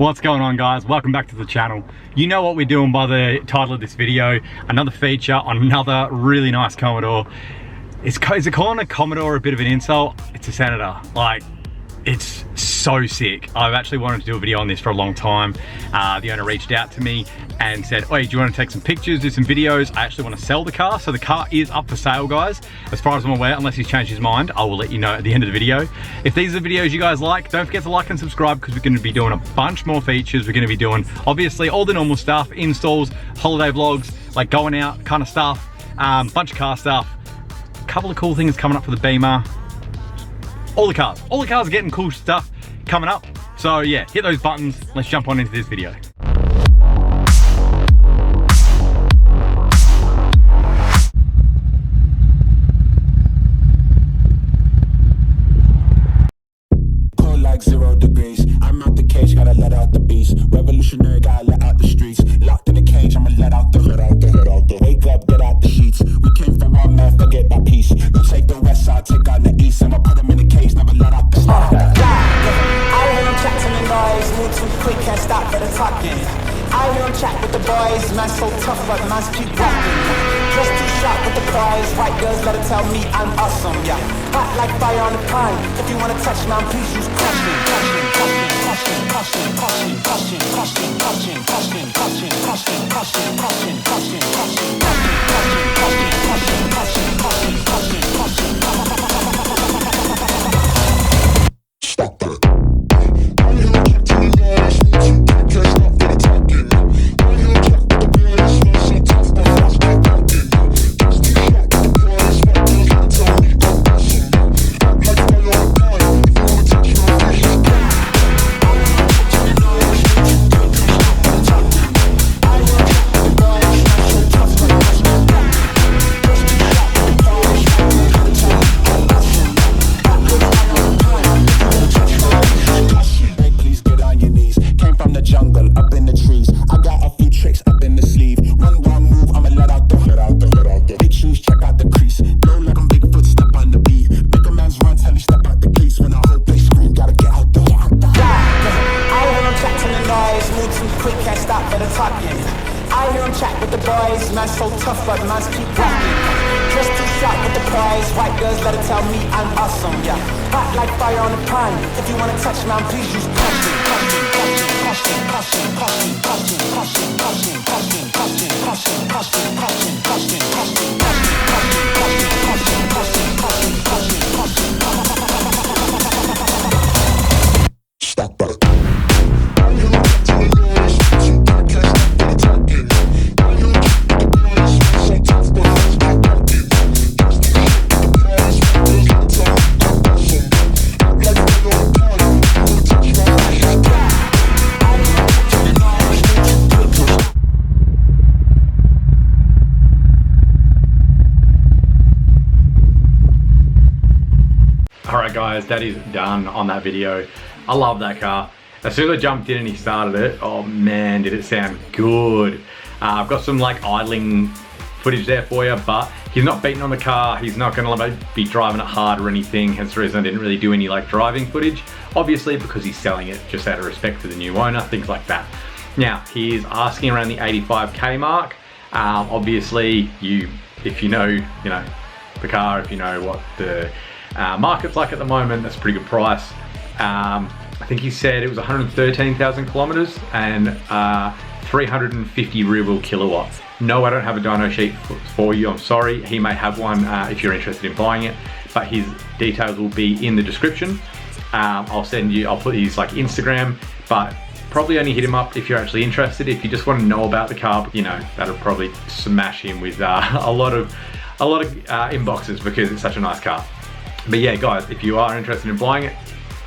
What's going on, guys? Welcome back to the channel. You know what we're doing by the title of this video. Another feature on another really nice Commodore. Is it calling a Commodore a bit of an insult? It's a Senator. Like, it's so sick. I've actually wanted to do a video on this for a long time. The owner reached out to me and said, hey, do you want to take some pictures, do some videos? I actually want to sell the car. So the car is up for sale, guys. As far as I'm aware, unless he's changed his mind, I will let you know at the end of the video. If these are the videos you guys like, don't forget to like and subscribe, because we're going to be doing a bunch more features. We're going to be doing, obviously, all the normal stuff, installs, holiday vlogs, like going out kind of stuff, bunch of car stuff. A couple of cool things coming up for the Beamer. All the cars are getting cool stuff coming up. So yeah, hit those buttons. Let's jump on into this video. Cold like 0 degrees. I'm out the cage, gotta let out the beast. Revolutionary, gotta let out the streets. Locked in the cage, I'ma let out the wake up, get out the sheets. We came from one man, forget that peace. You take the west side, take out the east. I'ma put them in the cage, never let out the I hear them chat to the noise, move too quick, can't stop for the talking. I hear them chat with the boys, man's so tough, but man's keep walking. Just too sharp with the prize, white girls let her tell me I'm awesome, yeah. Hot like fire on the pine, if you wanna touch man, please use caution. I hear him chat with the boys, man's so tough, but man's keep walking. Just too sharp with the prize, white girls let her tell me I'm awesome, yeah. Hot like fire on the pine, if you wanna touch man, please use caution. Stop that. Alright guys, that is done on that video. I love that car. As soon as I jumped in and he started it, oh man, did it sound good. I've got some like idling footage there for you, but he's not beating on the car. He's not gonna be driving it hard or anything. Hence the reason I didn't really do any like driving footage. Obviously because he's selling it just out of respect to the new owner, things like that. Now, he's asking around the 85K mark. Obviously, if you know the car, if you know what the market's like at the moment, that's a pretty good price. I think he said it was 113,000 kilometers and 350 rear wheel kilowatts. No, I don't have a dyno sheet for you, I'm sorry. He may have one if you're interested in buying it, but his details will be in the description. I'll put his like Instagram, but probably only hit him up if you're actually interested. If you just want to know about the car, you know, that'll probably smash him with a lot of inboxes because it's such a nice car. But yeah, guys, if you are interested in buying it,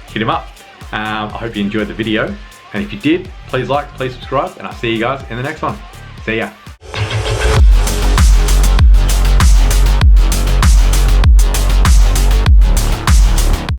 hit him up. I hope you enjoyed the video. And if you did, please like, please subscribe, and I'll see you guys in the next one. See ya.